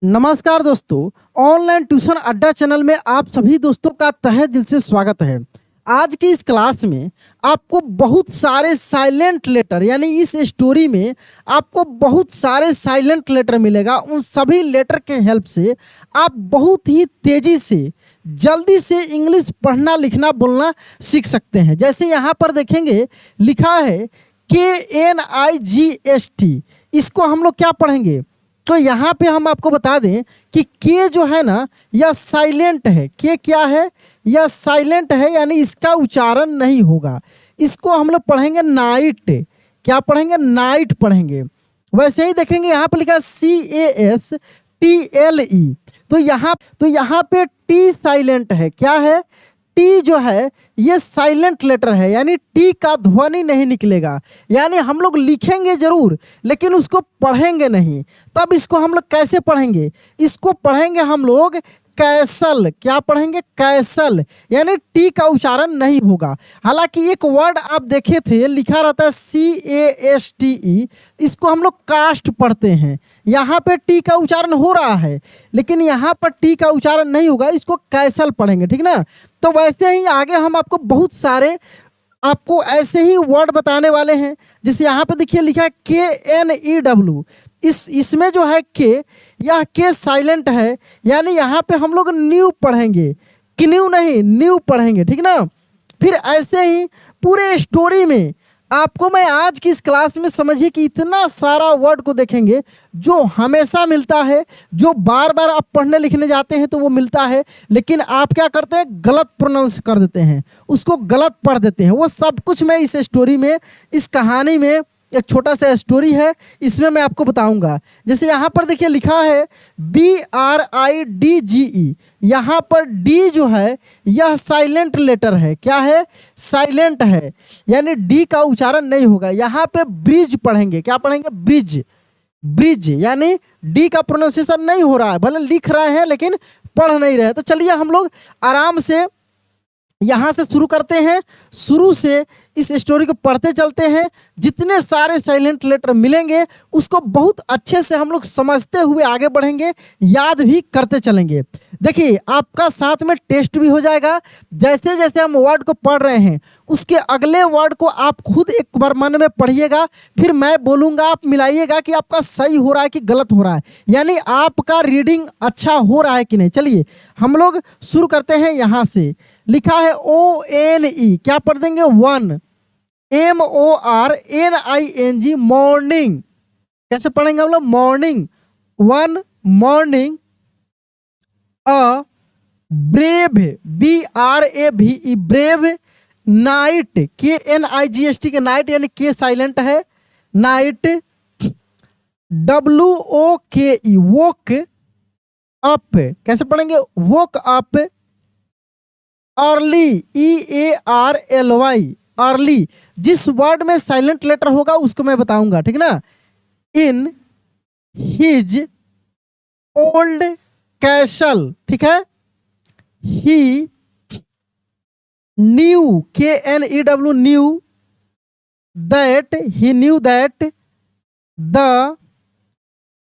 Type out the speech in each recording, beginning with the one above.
नमस्कार दोस्तों, online tuition अड्डा चैनल में आप सभी दोस्तों का तहे दिल से स्वागत है। आज की इस क्लास में आपको बहुत सारे साइलेंट लेटर यानी इस स्टोरी में आपको बहुत सारे साइलेंट लेटर मिलेगा। उन सभी लेटर के हेल्प से आप बहुत ही तेज़ी से जल्दी से इंग्लिश पढ़ना लिखना बोलना सीख सकते हैं। जैसे यहाँ पर देखेंगे लिखा है KNIGST, इसको हम लोग क्या पढ़ेंगे तो यहाँ पे हम आपको बता दें कि के जो है ना यह साइलेंट है। के क्या है? यह साइलेंट है यानी इसका उच्चारण नहीं होगा। इसको हम लोग पढ़ेंगे नाइट। क्या पढ़ेंगे? नाइट पढ़ेंगे। वैसे ही देखेंगे यहाँ पे लिखा है CASTLE, तो यहाँ पे टी साइलेंट है। क्या है? टी जो है ये साइलेंट लेटर है यानी टी का ध्वनि नहीं निकलेगा, यानी हम लोग लिखेंगे जरूर लेकिन उसको पढ़ेंगे नहीं। तब इसको हम लोग कैसे पढ़ेंगे? इसको पढ़ेंगे हम लोग कैसल। क्या पढ़ेंगे? कैसल, यानी टी का उच्चारण नहीं होगा। हालांकि एक वर्ड आप देखे थे लिखा रहता है CASTE, इसको हम लोग कास्ट पढ़ते हैं। यहाँ पे टी का उच्चारण हो रहा है लेकिन यहाँ पर टी का उच्चारण नहीं होगा, इसको कैसल पढ़ेंगे, ठीक ना। तो वैसे ही आगे हम आपको बहुत सारे आपको ऐसे ही वर्ड बताने वाले हैं। जैसे यहाँ पे देखिए लिखा है KNEW, इसमें जो है के, यह के साइलेंट है यानी यहाँ पे हम लोग न्यू पढ़ेंगे, क्न्यू नहीं न्यू पढ़ेंगे, ठीक ना। फिर ऐसे ही पूरे स्टोरी में आपको मैं आज की इस क्लास में समझिए कि इतना सारा वर्ड को देखेंगे जो हमेशा मिलता है, जो बार बार आप पढ़ने लिखने जाते हैं तो वो मिलता है, लेकिन आप क्या करते हैं गलत प्रोनाउंस कर देते हैं, उसको गलत पढ़ देते हैं। वो सब कुछ मैं इस स्टोरी में, इस कहानी में, एक छोटा सा स्टोरी है इसमें मैं आपको बताऊंगा। जैसे यहाँ पर देखिए लिखा है BRIDGE, यहाँ पर डी जो है यह साइलेंट लेटर है। क्या है? साइलेंट है यानी डी का उच्चारण नहीं होगा। यहाँ पे ब्रिज पढ़ेंगे। क्या पढ़ेंगे? ब्रिज। ब्रिज यानी डी का प्रोनाउंसिएशन नहीं हो रहा है, भले लिख रहे हैं लेकिन पढ़ नहीं रहे। तो चलिए हम लोग आराम से यहाँ से शुरू करते हैं, शुरू से इस स्टोरी को पढ़ते चलते हैं। जितने सारे साइलेंट लेटर मिलेंगे उसको बहुत अच्छे से हम लोग समझते हुए आगे बढ़ेंगे, याद भी करते चलेंगे। देखिए आपका साथ में टेस्ट भी हो जाएगा। जैसे जैसे हम वर्ड को पढ़ रहे हैं उसके अगले वर्ड को आप खुद एक बार मन में पढ़िएगा, फिर मैं बोलूँगा, आप मिलाइएगा कि आपका सही हो रहा है कि गलत हो रहा है, यानी आपका रीडिंग अच्छा हो रहा है कि नहीं। चलिए हम लोग शुरू करते हैं। यहाँ से लिखा है ONE, क्या पढ़ देंगे? वन। MORNING, morning. कैसे पढ़ेंगे हम लोग? Morning. One morning. A brave, BRAVE, brave. Night, KNIGST के नाइट यानी के साइलेंट है, नाइट। WOKE, वोक। अप, कैसे पढ़ेंगे? Woke up. Early, EARLY, early. जिस वर्ड में साइलेंट लेटर होगा उसको मैं बताऊंगा, ठीक ना। इन हिज ओल्ड कैसल, ठीक है। He knew, KNEW, knew. That, he knew that. The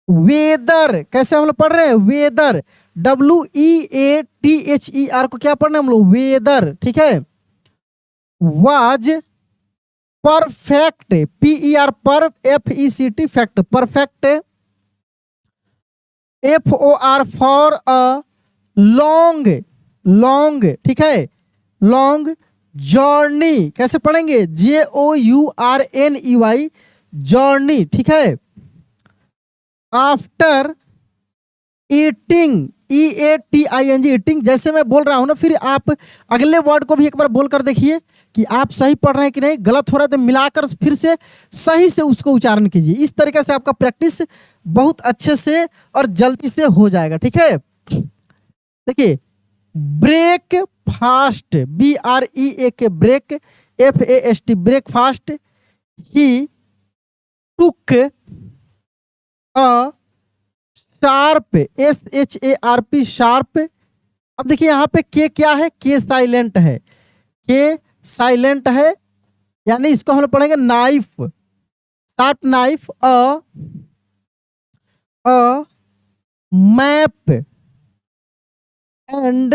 weather, कैसे हम लोग पढ़ रहे हैं? वेदर, WEATHER को क्या पढ़ना है हम लोग? वेदर, ठीक है। वाज परफेक्ट, PER पर FECT, fact, perfect. FOR for a long, long, ठीक है, लॉन्ग। जर्नी, कैसे पढ़ेंगे? JOURNEY, जर्नी, ठीक है। After eating, EATING, eating. जैसे मैं बोल रहा हूं ना, फिर आप अगले वर्ड को भी एक बार बोल कर देखिए कि आप सही पढ़ रहे हैं कि नहीं, गलत हो रहा है तो मिलाकर फिर से सही से उसको उच्चारण कीजिए। इस तरीके से आपका प्रैक्टिस बहुत अच्छे से और जल्दी से हो जाएगा, ठीक है। देखिए break fast, BREAK, break, FAST, breakfast. He took a sharp, SHARP, sharp. अब देखिए यहाँ पे के क्या है? के साइलेंट है, के साइलेंट है यानी इसको हम लोग पढ़ेंगे knife, sharp knife. A map and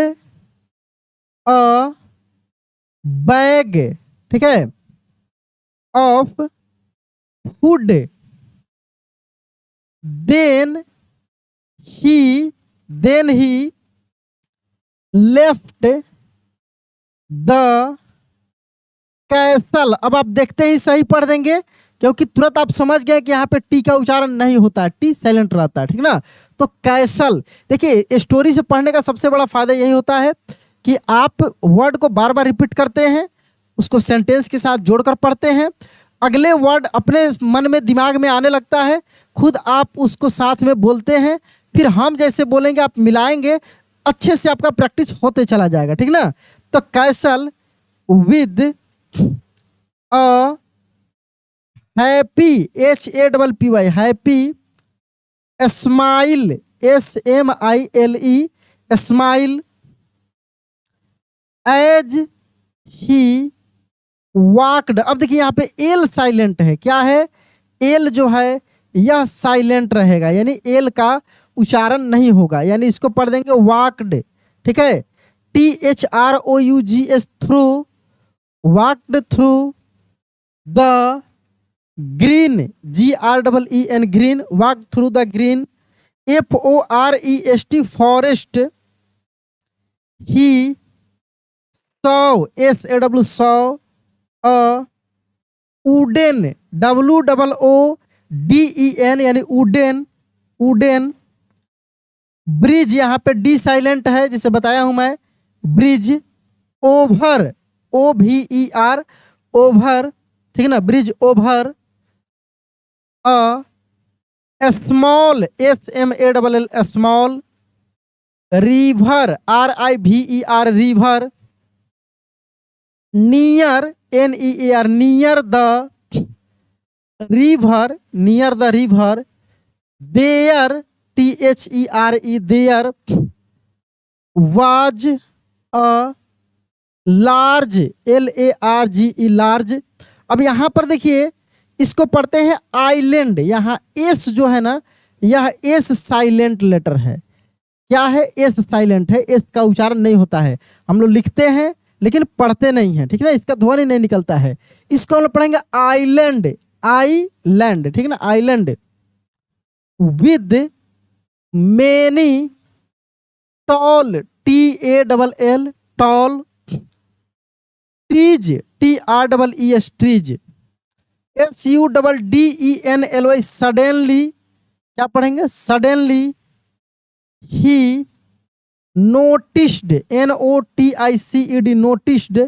a bag, ठीक है, of food, then he left the castle. अब आप देखते ही सही पढ़ देंगे, क्योंकि तुरंत आप समझ गए कि यहाँ पे टी का उच्चारण नहीं होता, टी साइलेंट रहता है, ठीक ना। तो कैसल, देखिए स्टोरी से पढ़ने का सबसे बड़ा फायदा यही होता है कि आप वर्ड को बार बार रिपीट करते हैं, उसको सेंटेंस के साथ जोड़कर पढ़ते हैं, अगले वर्ड अपने मन में दिमाग में आने लगता है, खुद आप उसको साथ में बोलते हैं, फिर हम जैसे बोलेंगे आप मिलाएंगे, अच्छे से आपका प्रैक्टिस होते चला जाएगा, ठीक ना। तो castle with a happy, HAPPY, happy, smile, SMILE, smile, as he walked. अब देखिए यहाँ पे एल साइलेंट है, क्या है, एल जो है यह साइलेंट रहेगा, यानी एल का उच्चारण नहीं होगा, यानी इसको पढ़ देंगे वॉकड, ठीक है। THROUGS, through, walked through the green, GREEN, green, walk through the green, FOREST, forest, he saw, SAW, saw, wooden, WOODEN, यानी वुडन, वुडन, ब्रिज, यहाँ पे डी साइलेंट है जिसे बताया हूं मैं, ब्रिज, ओवर, OVER, ओवर, ठीक है ना, bridge over, small, SMALL, small, river, RIVER, river, near, NEAR, near the river, near the river, there, THERE, there, was a large, LARGE, large. अब यहाँ पर देखिए इसको पढ़ते हैं आइलैंड, यहाँ एस जो है ना, यह एस साइलेंट लेटर है, क्या है, एस साइलेंट है, एस का उच्चारण नहीं होता है, हम लोग लिखते हैं लेकिन पढ़ते नहीं हैं, ठीक है ना, इसका ध्वनि नहीं निकलता है। इसको हम लोग पढ़ेंगे आइलैंड, आइलैंड, ठीक है ना, island, with many tall, TALL, tall, trees, TREES, trees, SUDDENLY, suddenly, क्या पढ़ेंगे, suddenly, he noticed, NOTICED, noticed,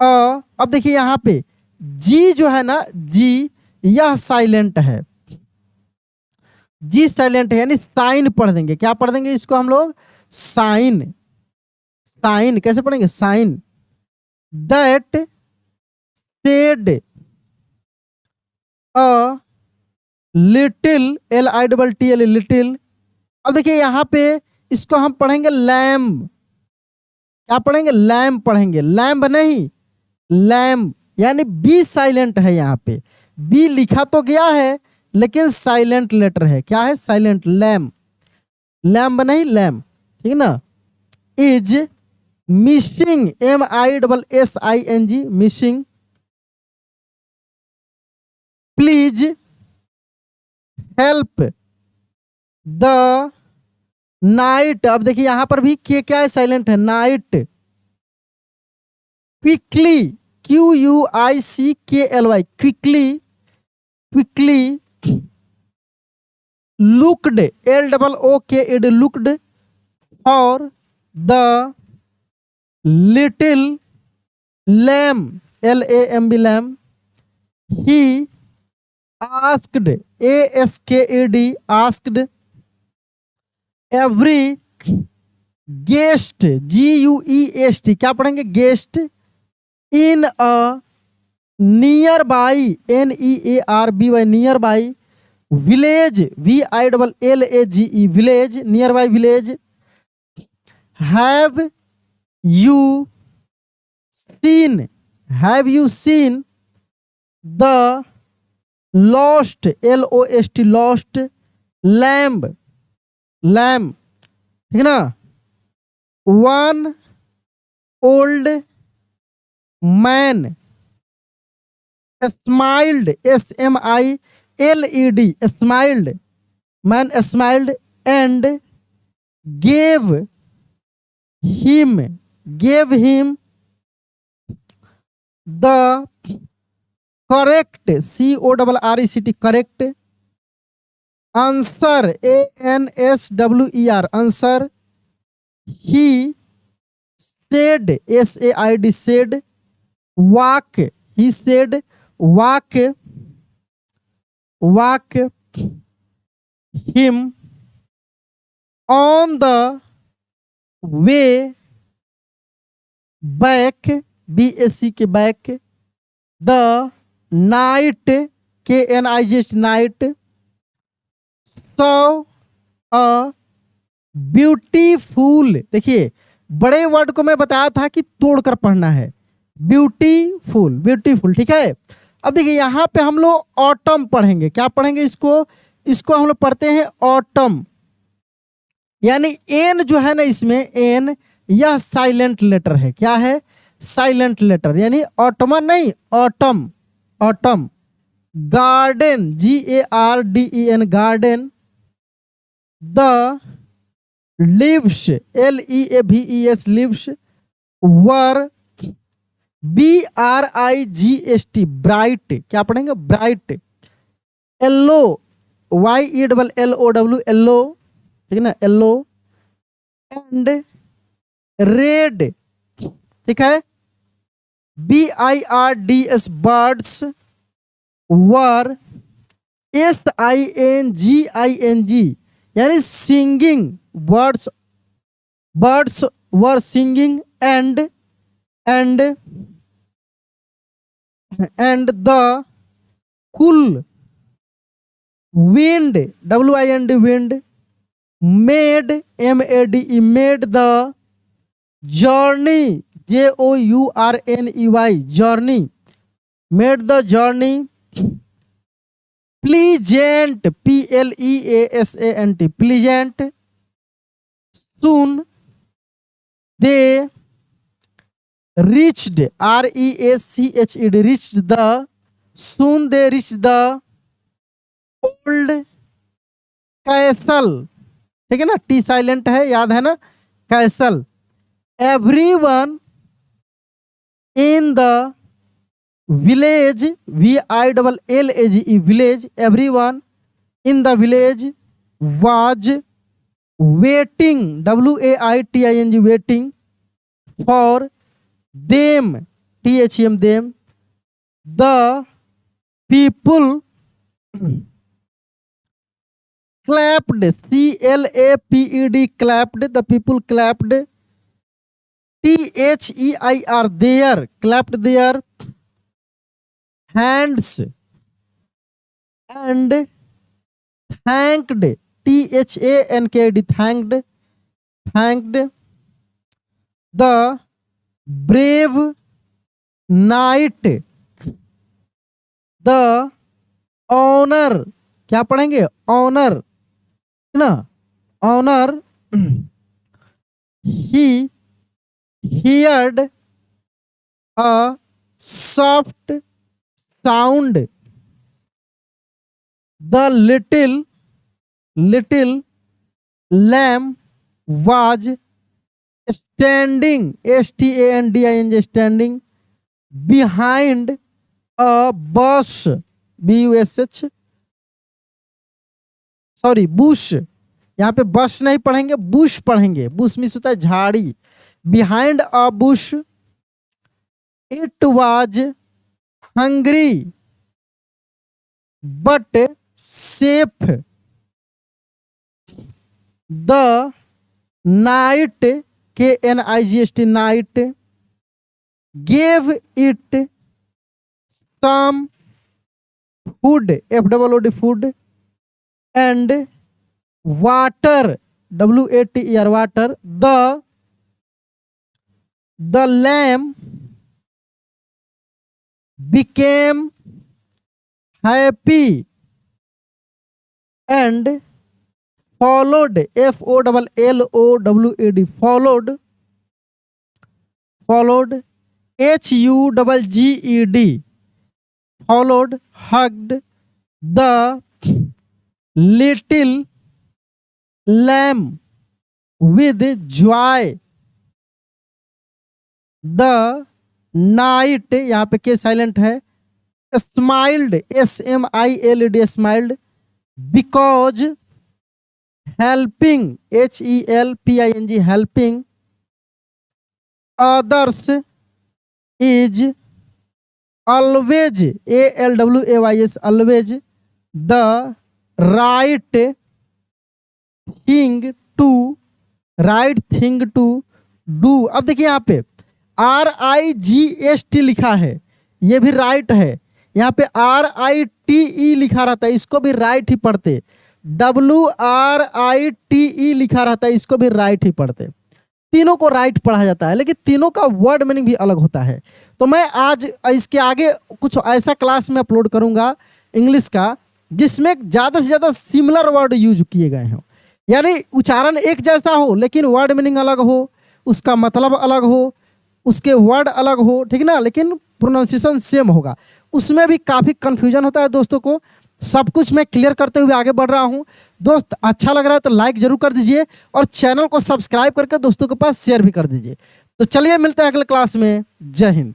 अब देखिए यहाँ पे जी जो है ना, जी यह साइलेंट है, जी साइलेंट है, यानी साइन पढ़ देंगे, क्या पढ़ देंगे इसको हम लोग, साइन, साइन कैसे पढ़ेंगे, sign, that said a little, LITTLE, little. अब देखिए यहाँ पे इसको हम पढ़ेंगे लैम्ब, क्या पढ़ेंगे, लैम्ब पढ़ेंगे, लैम्ब नहीं, लैम्ब, यानी बी साइलेंट है, यहाँ पे बी लिखा तो गया है लेकिन साइलेंट लेटर है, क्या है, साइलेंट, लैम्ब, लैम्ब नहीं, लैम्ब, ठीक है ना। Is missing, MISSING, missing, please help the night. अब देखिए यहां पर भी के क्या है, साइलेंट है, knight, quickly, QUICKLY, quickly, quickly, looked, LOOKED, looked, for the little lamb, LAMB, lamb, he asked, ASKED, asked, every guest, GUEST, क्या पढ़ेंगे, guest, in a nearby, NEARBY, nearby, village, VILLAGE, village, nearby village, have you seen, have you seen the lost, LOST, lost, lamb, lamb, ठीक है ना। One old man smiled, SMILED, smiled, man smiled and gave him, gave him the correct, CORRECT, correct answer, ANSWER, answer. He said, SAID, said walk, he said walk, walk him on the way back, BAC के back, the night, KNIGHT, night saw a beautiful. देखिए बड़े word को मैं बताया था कि तोड़कर पढ़ना है, ब्यूटीफुल, ब्यूटीफुल, ठीक है। अब देखिए यहाँ पे हम लोग ऑटम पढ़ेंगे, क्या पढ़ेंगे इसको हम लोग पढ़ते हैं ऑटम, यानी एन जो है ना इसमें एन, यह साइलेंट लेटर है। क्या है? साइलेंट लेटर, यानी ऑटमन नहीं, autumn, autumn. Garden, GARDEN, garden. The leaves, LEAVES, leaves were, BRIGHT, bright, क्या पढ़ेंगे? ब्राइट। येलो, YELLOW, येलो, ठीक है ना, येलो। एंड रेड, ठीक है, BIRDS, बर्ड्स वर, SINGING, यानी singing, birds, birds were singing and the cool wind, WIND, wind made, MADE, made the journey, JOURNEY, journey, made the journey pleasant, PLEASANT, pleasant. Soon they reached, REACHED, reached the, soon they reached the old castle, ठीक है ना, T silent है, याद है ना, castle. Everyone in the village, VILLAGE, village, everyone in the village was waiting, WAITING, waiting for them, THEM, them. The people clapped, CLAPED, clapped, the people clapped, THEIR, their, clapped their hands and thanked, THANKD, thanked the brave knight, the honor, क्या पढ़ेंगे? Honour, है ना, honour. he heard a soft sound, the little lamb was standing, STANDING, standing behind a bush, BUSH, sorry Bush, यहाँ पे बश नहीं पढ़ेंगे, Bush पढ़ेंगे, Bush means होता है झाड़ी। Behind a bush it was hungry but safe, the knight, KNIGHT, knight gave it some food, FOOD, food and water, WATER, water. The lamb became happy and followed, FOLLOWED, followed, followed, HUGGED, followed, hugged, the little lamb with joy, the knight, यहाँ पे K silent है, smiled, SMILED, smiled, because, helping, HELPING, helping, others, is, always, ALWAYS, always, the right thing to, right thing to do. अब देखिए यहाँ पे RIGST लिखा है, ये भी राइट है। यहाँ पे RITE लिखा रहता है, इसको भी राइट ही पढ़ते। WRITE लिखा रहता है, इसको भी राइट ही पढ़ते। तीनों को राइट पढ़ा जाता है, लेकिन तीनों का वर्ड मीनिंग भी अलग होता है। तो मैं आज इसके आगे कुछ ऐसा क्लास में अपलोड करूंगा इंग्लिश का, जिसमें ज़्यादा से ज़्यादा सिमिलर वर्ड यूज किए गए हों, यानी उच्चारण एक जैसा हो लेकिन वर्ड मीनिंग अलग हो, उसका मतलब अलग हो, उसके वर्ड अलग हो, ठीक ना, लेकिन प्रोनाउंसिएशन सेम होगा। उसमें भी काफ़ी कन्फ्यूजन होता है दोस्तों को। सब कुछ मैं क्लियर करते हुए आगे बढ़ रहा हूं। दोस्त अच्छा लग रहा है तो लाइक जरूर कर दीजिए और चैनल को सब्सक्राइब करके दोस्तों के पास शेयर भी कर दीजिए। तो चलिए मिलते हैं अगले क्लास में। जय हिंद।